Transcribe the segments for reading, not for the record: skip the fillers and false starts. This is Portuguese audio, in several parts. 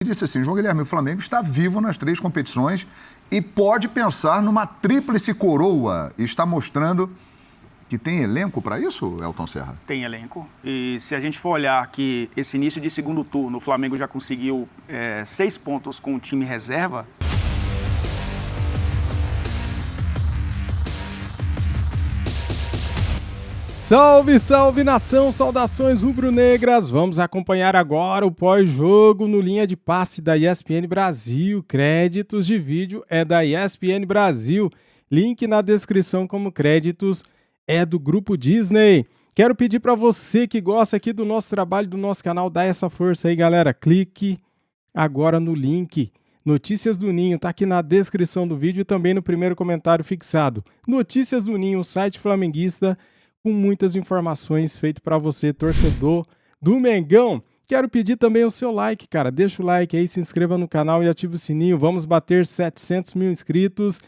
disse assim, João Guilherme, o Flamengo está vivo nas 3 competições e pode pensar numa tríplice coroa. E está mostrando que tem elenco para isso, Elton Serra? Tem elenco. E se a gente for olhar que esse início de segundo turno, o Flamengo já conseguiu 6 pontos com o time reserva. Salve, salve nação, saudações rubro-negras. Vamos acompanhar agora o pós-jogo no Linha de Passe da ESPN Brasil. Créditos de vídeo é da ESPN Brasil. Link na descrição como créditos é do Grupo Disney. Quero pedir para você que gosta aqui do nosso trabalho, do nosso canal, dá essa força aí, galera. Clique agora no link. Notícias do Ninho, tá aqui na descrição do vídeo e também no primeiro comentário fixado. Notícias do Ninho, site flamenguista, com muitas informações feito para você, torcedor do Mengão. Quero pedir também o seu like, cara. Deixa o like aí, se inscreva no canal e ative o sininho. Vamos bater 700 mil inscritos.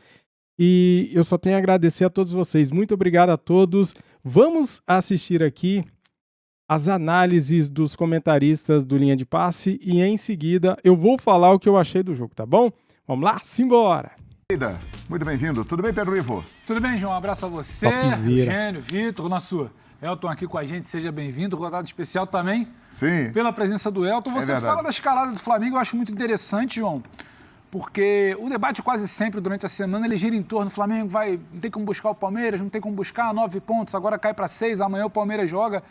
E eu só tenho a agradecer a todos vocês. Muito obrigado a todos. Vamos assistir aqui as análises dos comentaristas do Linha de Passe e em seguida eu vou falar o que eu achei do jogo, tá bom? Vamos lá? Simbora! Muito bem-vindo. Tudo bem, Pedro Ivo? Tudo bem, João? Um abraço a você, Eugênio, Vitor, nosso Elton aqui com a gente. Seja bem-vindo. Rodada especial também. Sim. Pela presença do Elton. Você fala da escalada do Flamengo, eu acho muito interessante, João, porque o debate quase sempre durante a semana ele gira em torno do Flamengo, não tem como buscar o Palmeiras, não tem como buscar 9 pontos, agora cai para 6, amanhã o Palmeiras joga.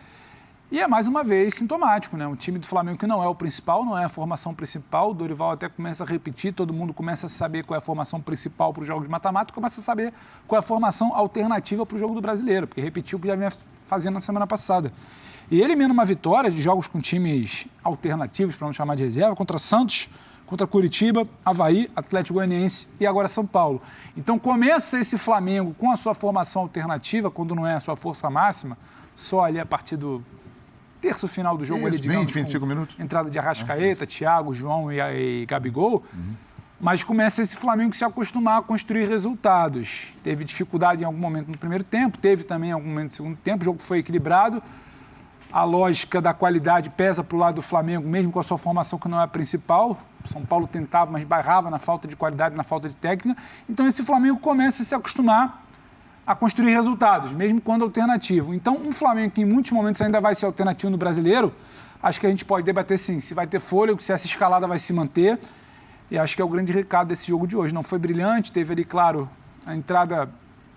E é mais uma vez sintomático, né? Um time do Flamengo que não é o principal, não é a formação principal. O Dorival até começa a repetir, todo mundo começa a saber qual é a formação principal para o jogo de mata-mata, começa a saber qual é a formação alternativa para o jogo do Brasileiro, porque repetiu o que já vinha fazendo na semana passada. E elimina uma vitória de jogos com times alternativos, para não chamar de reserva, contra Santos, contra Curitiba, Avaí, Atlético Goianiense e agora São Paulo. Então começa esse Flamengo com a sua formação alternativa, quando não é a sua força máxima, só ali a partir do terço final do jogo, Isso, ali, digamos, 25 minutos. Entrada de Arrascaeta, Thiago, João e Gabigol, mas começa esse Flamengo se acostumar a construir resultados. Teve dificuldade em algum momento no primeiro tempo, teve também em algum momento no segundo tempo, o jogo foi equilibrado, a lógica da qualidade pesa para o lado do Flamengo, mesmo com a sua formação que não é a principal. São Paulo tentava, mas barrava na falta de qualidade, na falta de técnica. Então esse Flamengo começa a se acostumar a construir resultados, mesmo quando alternativo. Então, um Flamengo que em muitos momentos ainda vai ser alternativo no Brasileiro, acho que a gente pode debater sim, se vai ter fôlego, se essa escalada vai se manter, e acho que é o grande recado desse jogo de hoje. Não foi brilhante, teve ali, claro, a entrada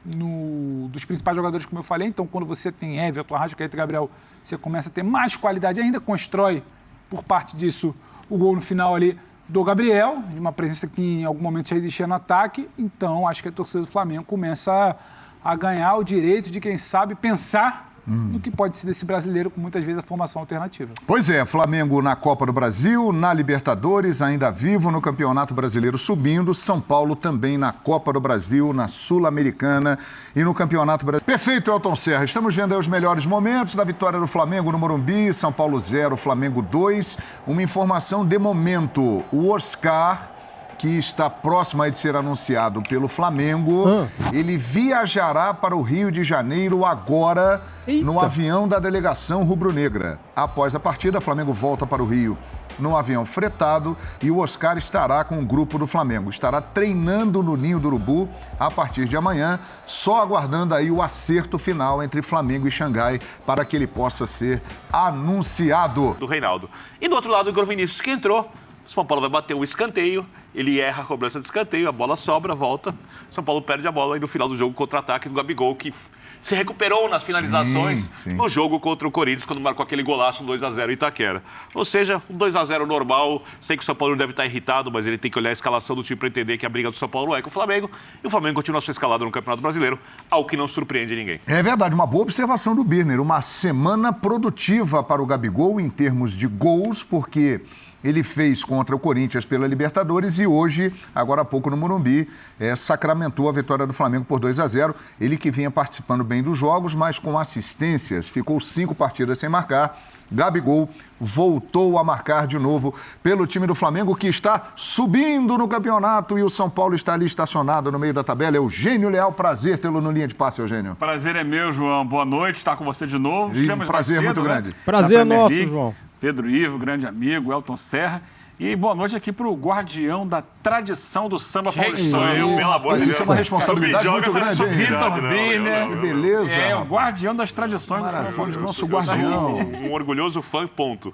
dos principais jogadores, como eu falei, então quando você tem Everton, Arrascaeta e Gabriel, você começa a ter mais qualidade ainda, constrói, por parte disso, o gol no final ali do Gabriel, de uma presença que em algum momento já existia no ataque, então acho que a torcida do Flamengo começa a ganhar o direito de, quem sabe, pensar no que pode ser desse brasileiro com muitas vezes a formação alternativa. Pois é, Flamengo na Copa do Brasil, na Libertadores, ainda vivo no Campeonato Brasileiro subindo, São Paulo também na Copa do Brasil, na Sul-Americana e no Campeonato Brasileiro. Perfeito, Elton Serra. Estamos vendo aí os melhores momentos da vitória do Flamengo no Morumbi, São Paulo 0, Flamengo 2. Uma informação de momento, o Oscar, que está próximo de ser anunciado pelo Flamengo, ele viajará para o Rio de Janeiro agora, no avião da delegação rubro-negra. Após a partida, o Flamengo volta para o Rio no avião fretado e o Oscar estará com o grupo do Flamengo. Estará treinando no Ninho do Urubu a partir de amanhã, só aguardando aí o acerto final entre Flamengo e Xangai para que ele possa ser anunciado. Do Reinaldo. E do outro lado, o Igor Vinícius, que entrou. São Paulo vai bater um escanteio, ele erra a cobrança de escanteio, a bola sobra, volta. São Paulo perde a bola e no final do jogo, contra-ataque do Gabigol, que se recuperou nas finalizações no jogo contra o Corinthians, quando marcou aquele golaço 2-0 em Itaquera. Ou seja, um 2-0 normal. Sei que o São Paulo deve estar irritado, mas ele tem que olhar a escalação do time para entender que a briga do São Paulo é com o Flamengo. E o Flamengo continua sua escalada no Campeonato Brasileiro, ao que não surpreende ninguém. É verdade, uma boa observação do Birner. Uma semana produtiva para o Gabigol em termos de gols, porque ele fez contra o Corinthians pela Libertadores e hoje, agora há pouco no Morumbi, sacramentou a vitória do Flamengo por 2-0. Ele que vinha participando bem dos jogos, mas com assistências, ficou 5 partidas sem marcar. Gabigol voltou a marcar de novo pelo time do Flamengo, que está subindo no campeonato e o São Paulo está ali estacionado no meio da tabela. Eugênio Leal, prazer tê-lo no Linha de Passe, Eugênio. Prazer é meu, João. Boa noite, estar com você de novo. Prazer muito grande. Prazer é nosso, João. Pedro Ivo, grande amigo, Elton Serra. E boa noite aqui para o guardião da tradição do samba paulistano. Pelo amor de Mas Deus. isso é uma responsabilidade muito grande, hein? Vitor Birner. Que beleza. É o guardião das tradições do samba paulistano. Nosso guardião. Um orgulhoso fã, ponto.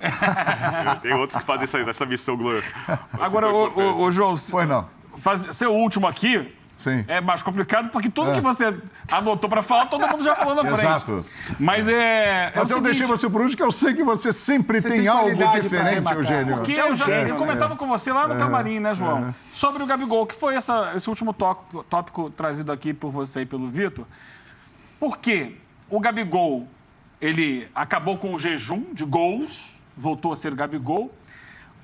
Tem outros que fazem essa missão, Glória. Agora, ô João, Pois não. ser o último aqui Sim. é mais complicado, porque tudo que você anotou para falar, todo mundo já falou na frente. Exato. Mas Mas eu deixei você por último, que eu sei que você sempre tem algo qualidade diferente, pra Eugênio. Porque eu comentava com você lá no camarim, né, João? Sobre o Gabigol, que foi esse último tópico trazido aqui por você e pelo Vitor. Porque o Gabigol, ele acabou com o jejum de gols, voltou a ser o Gabigol,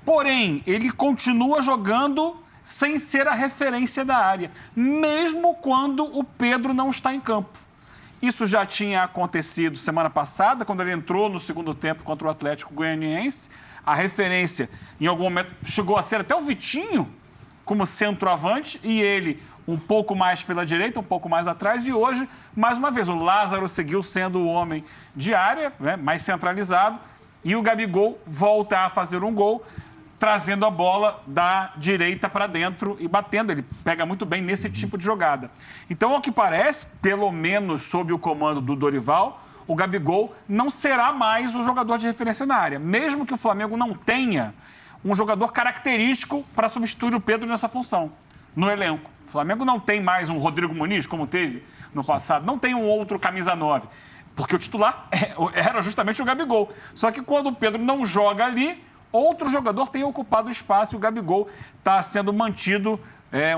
porém, ele continua jogando sem ser a referência da área, mesmo quando o Pedro não está em campo. Isso já tinha acontecido semana passada, quando ele entrou no segundo tempo contra o Atlético Goianiense. A referência, em algum momento, chegou a ser até o Vitinho como centroavante, e ele um pouco mais pela direita, um pouco mais atrás. E hoje, mais uma vez, o Lázaro seguiu sendo o homem de área, né, mais centralizado, e o Gabigol volta a fazer um gol, trazendo a bola da direita para dentro e batendo. Ele pega muito bem nesse tipo de jogada. Então, ao que parece, pelo menos sob o comando do Dorival, o Gabigol não será mais o jogador de referência na área. Mesmo que o Flamengo não tenha um jogador característico para substituir o Pedro nessa função, no elenco. O Flamengo não tem mais um Rodrigo Muniz, como teve no passado. Não tem um outro camisa 9. Porque o titular era justamente o Gabigol. Só que quando o Pedro não joga ali, outro jogador tem ocupado o espaço e o Gabigol está sendo mantido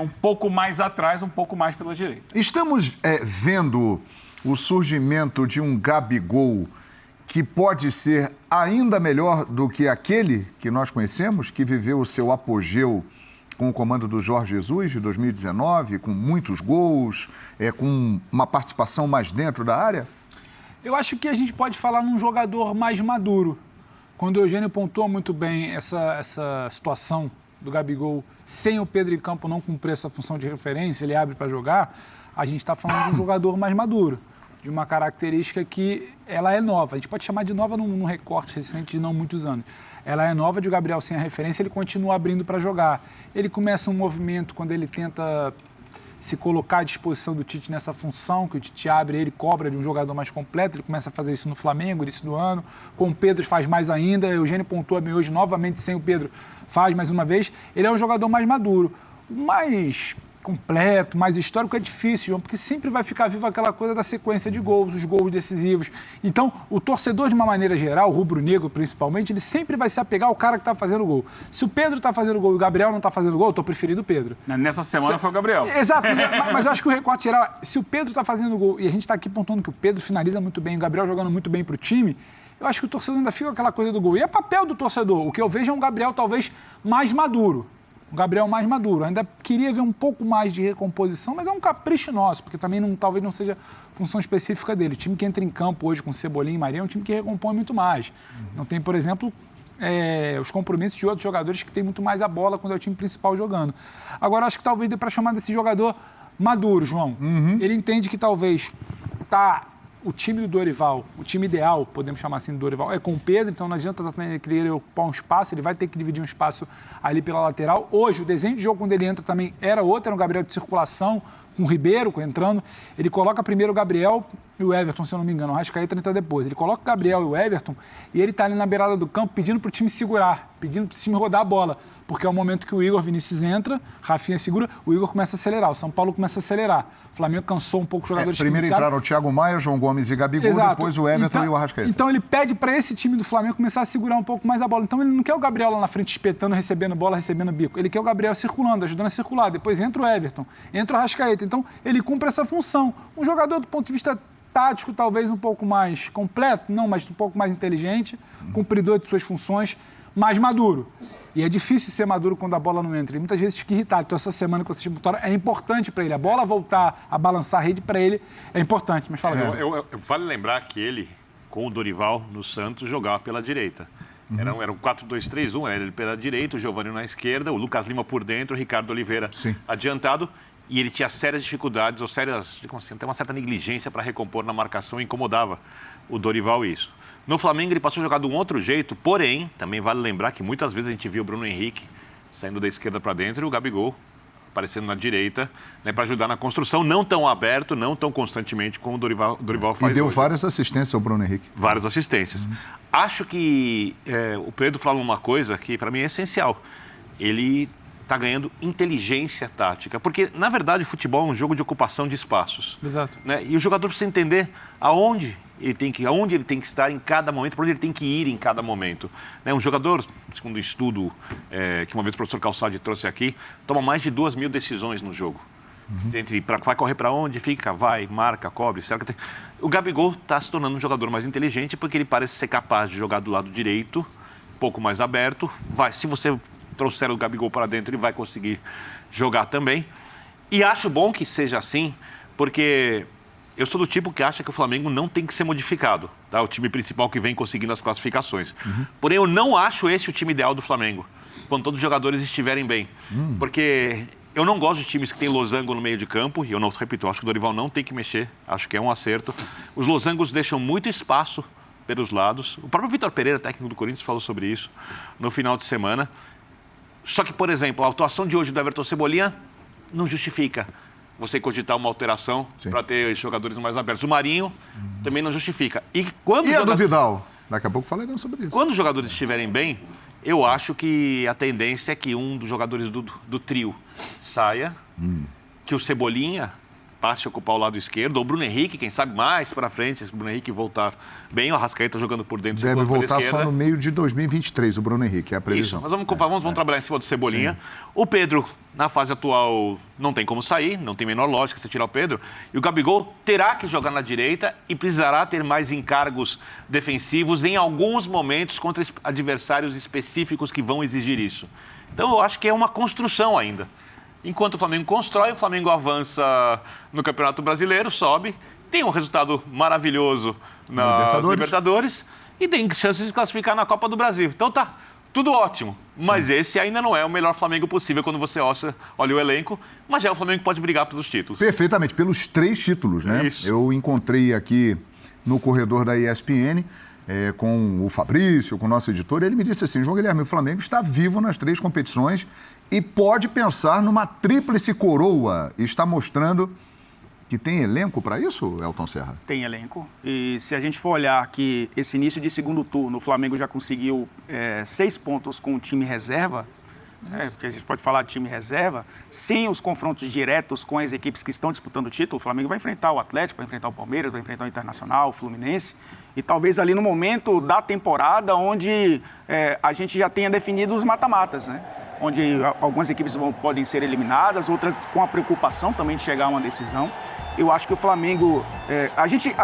um pouco mais atrás, um pouco mais pela direita. Estamos vendo o surgimento de um Gabigol que pode ser ainda melhor do que aquele que nós conhecemos, que viveu o seu apogeu com o comando do Jorge Jesus de 2019, com muitos gols, com uma participação mais dentro da área? Eu acho que a gente pode falar num jogador mais maduro. Quando o Eugênio pontuou muito bem essa situação do Gabigol sem o Pedro em campo não cumprir essa função de referência, ele abre para jogar, a gente está falando de um jogador mais maduro, de uma característica que ela é nova. A gente pode chamar de nova num recorte recente de não muitos anos. Ela é nova, de o Gabriel sem a referência, ele continua abrindo para jogar. Ele começa um movimento quando ele tenta se colocar à disposição do Tite nessa função, que o Tite abre, ele cobra de um jogador mais completo, ele começa a fazer isso no Flamengo, início do ano, com o Pedro faz mais ainda, o Eugênio pontua bem hoje, novamente sem o Pedro, faz mais uma vez. Ele é um jogador mais maduro, mais completo, mais histórico é difícil, João, porque sempre vai ficar viva aquela coisa da sequência de gols, os gols decisivos. Então, o torcedor, de uma maneira geral, o rubro-negro principalmente, ele sempre vai se apegar ao cara que está fazendo gol. Se o Pedro está fazendo gol e o Gabriel não está fazendo gol, eu estou preferindo o Pedro. Nessa semana foi o Gabriel. Exato, mas eu acho que o recorte geral, se o Pedro está fazendo gol, e a gente está aqui pontuando que o Pedro finaliza muito bem, o Gabriel jogando muito bem para o time, eu acho que o torcedor ainda fica com aquela coisa do gol. E é papel do torcedor. O que eu vejo é um Gabriel talvez mais maduro. Um Gabriel mais maduro. Ainda queria ver um pouco mais de recomposição, mas é um capricho nosso, porque também talvez não seja função específica dele. O time que entra em campo hoje com Cebolinha e Maria é um time que recompõe muito mais. Não tem, por exemplo, os compromissos de outros jogadores que têm muito mais a bola quando é o time principal jogando. Agora, acho que talvez dê para chamar desse jogador maduro, João. Ele entende que talvez o time do Dorival, o time ideal, podemos chamar assim do Dorival, é com o Pedro, então não adianta também ele querer ocupar um espaço, ele vai ter que dividir um espaço ali pela lateral. Hoje, o desenho de jogo quando ele entra também era outro, era um Gabriel de circulação, com o Ribeiro entrando. Ele coloca primeiro o Gabriel e o Everton, se eu não me engano, o Arrascaeta entra depois. Ele coloca o Gabriel e o Everton e ele está ali na beirada do campo pedindo para o time segurar, pedindo para o time rodar a bola, porque é o momento que o Igor Vinícius entra, Rafinha segura, o Igor começa a acelerar, o São Paulo começa a acelerar. O Flamengo cansou um pouco os jogadores. Primeiro entraram o Thiago Maia, João Gomes e Gabigol, Exato. Depois o Everton e o Arrascaeta. Então ele pede para esse time do Flamengo começar a segurar um pouco mais a bola. Então ele não quer o Gabriel lá na frente espetando, recebendo bola, recebendo bico. Ele quer o Gabriel circulando, ajudando a circular. Depois entra o Everton, entra o Arrascaeta. Então ele cumpre essa função. Um jogador do ponto de vista tático talvez um pouco mais completo, não, mas um pouco mais inteligente, cumpridor de suas funções, mais maduro. E é difícil ser maduro quando a bola não entra. E muitas vezes fica irritado. Então, essa semana que vocês botaram é importante para ele. A bola voltar a balançar a rede para ele é importante. Mas fala, Vale lembrar que ele, com o Dorival no Santos, jogava pela direita. Era um 4-2-3-1, era ele pela direita, o Giovanni na esquerda, o Lucas Lima por dentro, o Ricardo Oliveira adiantado. E ele tinha sérias dificuldades, até uma certa negligência para recompor na marcação e incomodava o Dorival isso. No Flamengo ele passou a jogar de um outro jeito, porém, também vale lembrar que muitas vezes a gente viu o Bruno Henrique saindo da esquerda para dentro e o Gabigol aparecendo na direita, né, para ajudar na construção, não tão aberto, não tão constantemente como o Dorival faz E deu hoje. várias assistências ao Bruno Henrique. Várias assistências. Acho que o Pedro falou uma coisa que para mim é essencial. Ele está ganhando inteligência tática, porque na verdade o futebol é um jogo de ocupação de espaços. Exato. Né? E o jogador precisa entender aonde ele tem que estar em cada momento, para onde ele tem que ir em cada momento. Né? Um jogador, segundo um estudo que uma vez o professor Calçade trouxe aqui, toma mais de 2.000 decisões no jogo. Vai correr para onde, fica, vai, marca, cobre. O Gabigol está se tornando um jogador mais inteligente porque ele parece ser capaz de jogar do lado direito, um pouco mais aberto. Se você trouxer o Gabigol para dentro, ele vai conseguir jogar também. E acho bom que seja assim, porque eu sou do tipo que acha que o Flamengo não tem que ser modificado. Tá? O time principal que vem conseguindo as classificações. Porém, eu não acho esse o time ideal do Flamengo, quando todos os jogadores estiverem bem. Porque eu não gosto de times que tem losango no meio de campo, e eu não repito, eu acho que o Dorival não tem que mexer, acho que é um acerto. Os losangos deixam muito espaço pelos lados. O próprio Vitor Pereira, técnico do Corinthians, falou sobre isso no final de semana. Só que, por exemplo, a atuação de hoje do Everton Cebolinha não justifica você cogitar uma alteração para ter jogadores mais abertos. O Marinho também não justifica. E a do Vidal? Daqui a pouco falaremos sobre isso. Quando os jogadores estiverem bem, eu acho que a tendência é que um dos jogadores do trio saia, que o Cebolinha passe a ocupar o lado esquerdo, ou o Bruno Henrique, quem sabe mais para frente, se o Bruno Henrique voltar bem, o Arrascaeta jogando por dentro. Deve voltar só no meio de 2023, o Bruno Henrique, é a previsão. Isso, mas vamos trabalhar em cima do Cebolinha. Sim. O Pedro, na fase atual, não tem como sair, não tem a menor lógica você tirar o Pedro. E o Gabigol terá que jogar na direita e precisará ter mais encargos defensivos em alguns momentos contra adversários específicos que vão exigir isso. Então, eu acho que é uma construção ainda. Enquanto o Flamengo constrói, o Flamengo avança no Campeonato Brasileiro, sobe, tem um resultado maravilhoso nas Libertadores e tem chances de classificar na Copa do Brasil. Então tá tudo ótimo, mas esse ainda não é o melhor Flamengo possível quando você olha o elenco, mas já é o Flamengo que pode brigar pelos títulos. Perfeitamente, pelos 3 títulos, né? Isso. Eu encontrei aqui no corredor da ESPN com o Fabrício, com o nosso editor, e ele me disse assim: João Guilherme, o Flamengo está vivo nas 3 competições e pode pensar numa tríplice coroa. Está mostrando que tem elenco para isso, Elton Serra? Tem elenco. E se a gente for olhar que esse início de segundo turno, o Flamengo já conseguiu 6 pontos com o time reserva, porque a gente pode falar de time reserva, sem os confrontos diretos com as equipes que estão disputando o título. O Flamengo vai enfrentar o Atlético, vai enfrentar o Palmeiras, vai enfrentar o Internacional, o Fluminense, e talvez ali no momento da temporada onde a gente já tenha definido os mata-matas, né? Onde algumas equipes podem ser eliminadas, outras com a preocupação também de chegar a uma decisão. Eu acho que o Flamengo... A gente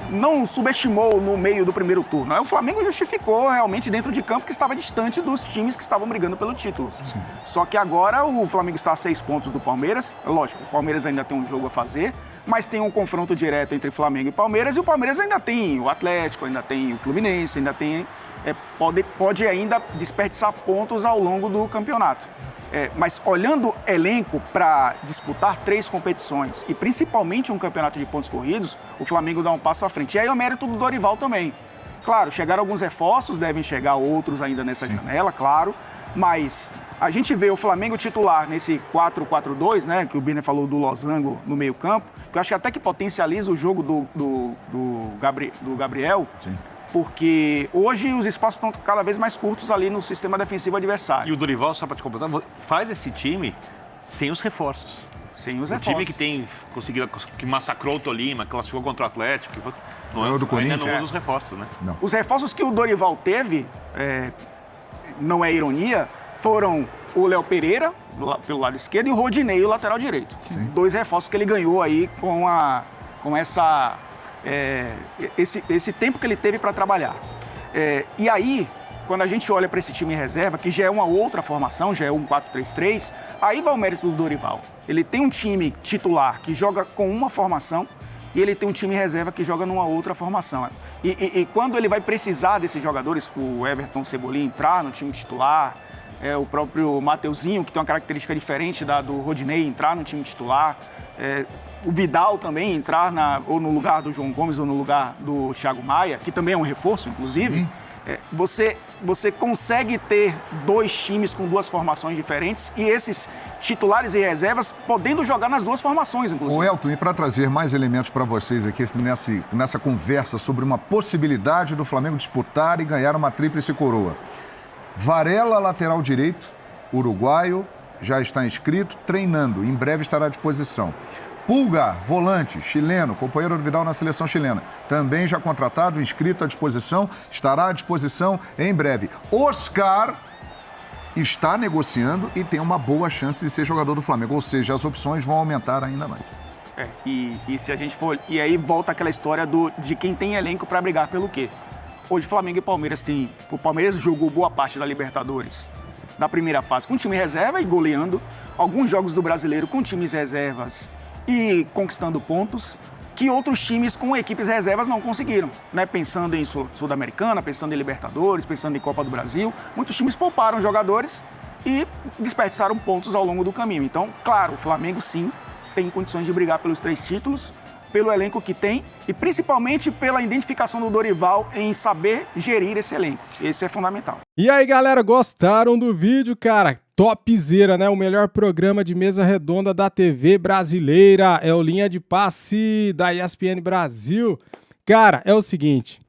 não subestimou no meio do primeiro turno. O Flamengo justificou realmente dentro de campo que estava distante dos times que estavam brigando pelo título. Sim. Só que agora o Flamengo está a 6 pontos do Palmeiras. Lógico, o Palmeiras ainda tem um jogo a fazer, mas tem um confronto direto entre Flamengo e Palmeiras, e o Palmeiras ainda tem o Atlético, ainda tem o Fluminense, ainda tem... Pode ainda desperdiçar pontos ao longo do campeonato. Mas olhando elenco para disputar 3 competições e principalmente um campeonato de pontos corridos, o Flamengo dá um passo à frente. E aí é o mérito do Dorival também. Claro, chegaram alguns reforços, devem chegar outros ainda nessa janela, claro, mas a gente vê o Flamengo titular nesse 4-4-2, né, que o Birner falou do losango no meio campo, que eu acho até que potencializa o jogo do Gabriel. Sim. Porque hoje os espaços estão cada vez mais curtos ali no sistema defensivo adversário. E o Dorival, só para te completar, faz esse time sem os reforços. Sem os reforços. O time que tem conseguido, que massacrou o Tolima, classificou contra o Atlético, não é o do Corinthians. Ainda não usa os reforços, né? Não. Os reforços que o Dorival teve, não é ironia, foram o Léo Pereira, pelo lado esquerdo, e o Rodinei, o lateral direito. Sim. 2 reforços que ele ganhou aí com esse tempo que ele teve para trabalhar. E aí, quando a gente olha para esse time em reserva, que já é uma outra formação, já é um 4-3-3, aí vai o mérito do Dorival. Ele tem um time titular que joga com uma formação e ele tem um time reserva que joga numa outra formação. E quando ele vai precisar desses jogadores, o Everton Cebolinha entrar no time titular, o próprio Mateuzinho, que tem uma característica diferente da do Rodinei, entrar no time titular, o Vidal também entrar ou no lugar do João Gomes ou no lugar do Thiago Maia, que também é um reforço, inclusive. Você consegue ter dois times com duas formações diferentes e esses titulares e reservas podendo jogar nas duas formações, inclusive. O Elton, e para trazer mais elementos para vocês aqui nessa conversa sobre uma possibilidade do Flamengo disputar e ganhar uma tríplice coroa. Varela, lateral direito, uruguaio, já está inscrito, treinando, em breve estará à disposição. Pulga, volante, chileno, companheiro do Vidal na seleção chilena. Também já contratado, inscrito à disposição, estará à disposição em breve. Oscar está negociando e tem uma boa chance de ser jogador do Flamengo. Ou seja, as opções vão aumentar ainda mais. E se a gente for... E aí volta aquela história de quem tem elenco para brigar pelo quê? Hoje Flamengo e Palmeiras têm... O Palmeiras jogou boa parte da Libertadores na primeira fase com time reserva e goleando. Alguns jogos do Brasileiro com times reservas e conquistando pontos que outros times com equipes reservas não conseguiram, né? Pensando em Sul-Americana, pensando em Libertadores, pensando em Copa do Brasil, muitos times pouparam jogadores e desperdiçaram pontos ao longo do caminho. Então, claro, o Flamengo sim tem condições de brigar pelos 3 títulos, pelo elenco que tem e principalmente pela identificação do Dorival em saber gerir esse elenco. Esse é fundamental. E aí, galera, gostaram do vídeo, cara? Topzera, né? O melhor programa de mesa redonda da TV brasileira. É o Linha de Passe da ESPN Brasil. Cara, é o seguinte.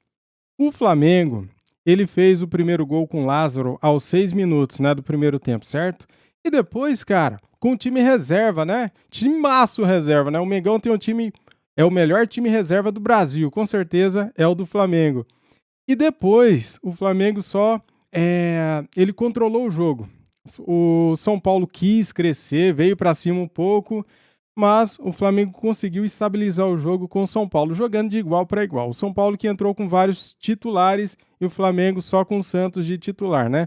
O Flamengo, ele fez o primeiro gol com o Lázaro aos 6 minutos, né? Do primeiro tempo, certo? E depois, cara, com o time reserva, né? Timaço reserva, né? O Mengão tem um time... É o melhor time reserva do Brasil. Com certeza é o do Flamengo. E depois, o Flamengo ele controlou o jogo. O São Paulo quis crescer, veio para cima um pouco, mas o Flamengo conseguiu estabilizar o jogo com o São Paulo, jogando de igual para igual. O São Paulo que entrou com vários titulares e o Flamengo só com o Santos de titular, né?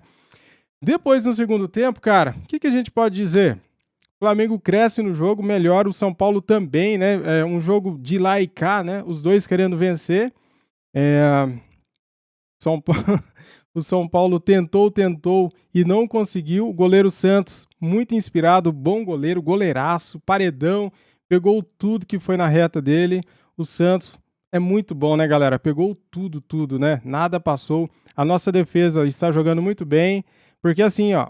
Depois, no segundo tempo, cara, o que a gente pode dizer? O Flamengo cresce no jogo, melhora, o São Paulo também, né? É um jogo de lá e cá, né? Os dois querendo vencer. O São Paulo tentou e não conseguiu. O goleiro Santos, muito inspirado, bom goleiro, goleiraço, paredão, pegou tudo que foi na reta dele. O Santos é muito bom, né, galera? Pegou tudo, né? Nada passou. A nossa defesa está jogando muito bem, porque assim, ó,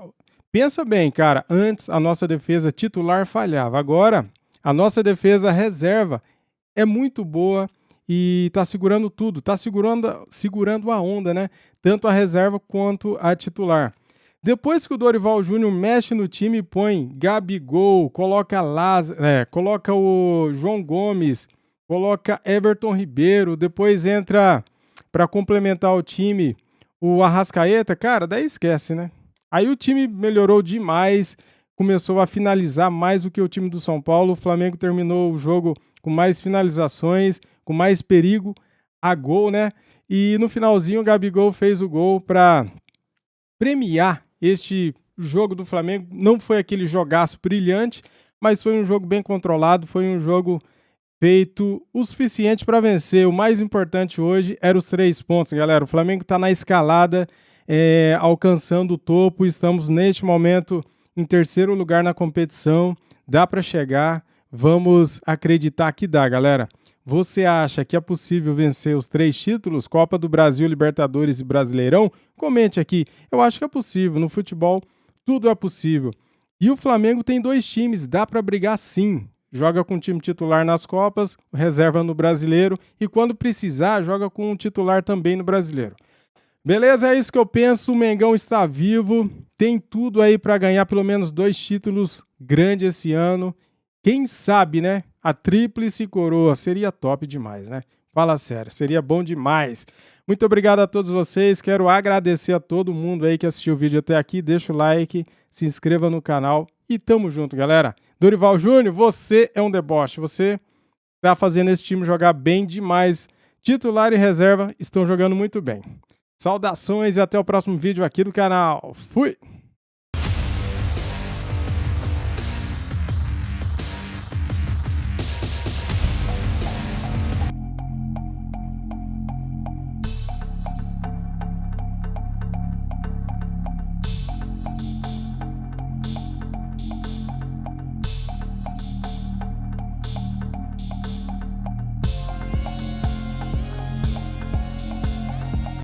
pensa bem, cara, antes a nossa defesa titular falhava. Agora, a nossa defesa reserva é muito boa e tá segurando tudo, tá segurando a onda, né? Tanto a reserva quanto a titular. Depois que o Dorival Júnior mexe no time, põe Gabigol, coloca coloca o João Gomes, coloca Everton Ribeiro, depois entra para complementar o time o Arrascaeta, cara, daí esquece, né? Aí o time melhorou demais, começou a finalizar mais do que o time do São Paulo. O Flamengo terminou o jogo com mais finalizações, com mais perigo a gol, né? E no finalzinho o Gabigol fez o gol para premiar este jogo do Flamengo. Não foi aquele jogaço brilhante, mas foi um jogo bem controlado, foi um jogo feito o suficiente para vencer. O mais importante hoje era os 3 pontos, galera. O Flamengo está na escalada, alcançando o topo. Estamos neste momento em 3º lugar na competição. Dá para chegar. Vamos acreditar que dá, galera. Você acha que é possível vencer os 3 títulos? Copa do Brasil, Libertadores e Brasileirão? Comente aqui. Eu acho que é possível. No futebol, tudo é possível. E o Flamengo tem 2 times. Dá para brigar sim. Joga com o time titular nas Copas, reserva no Brasileiro. E quando precisar, joga com o titular também no Brasileiro. Beleza? É isso que eu penso. O Mengão está vivo. Tem tudo aí para ganhar pelo menos 2 títulos grandes esse ano. Quem sabe, né? A tríplice coroa seria top demais, né? Fala sério, seria bom demais. Muito obrigado a todos vocês. Quero agradecer a todo mundo aí que assistiu o vídeo até aqui. Deixa o like, se inscreva no canal e tamo junto, galera. Dorival Júnior, você é um deboche. Você tá fazendo esse time jogar bem demais. Titular e reserva estão jogando muito bem. Saudações e até o próximo vídeo aqui do canal. Fui!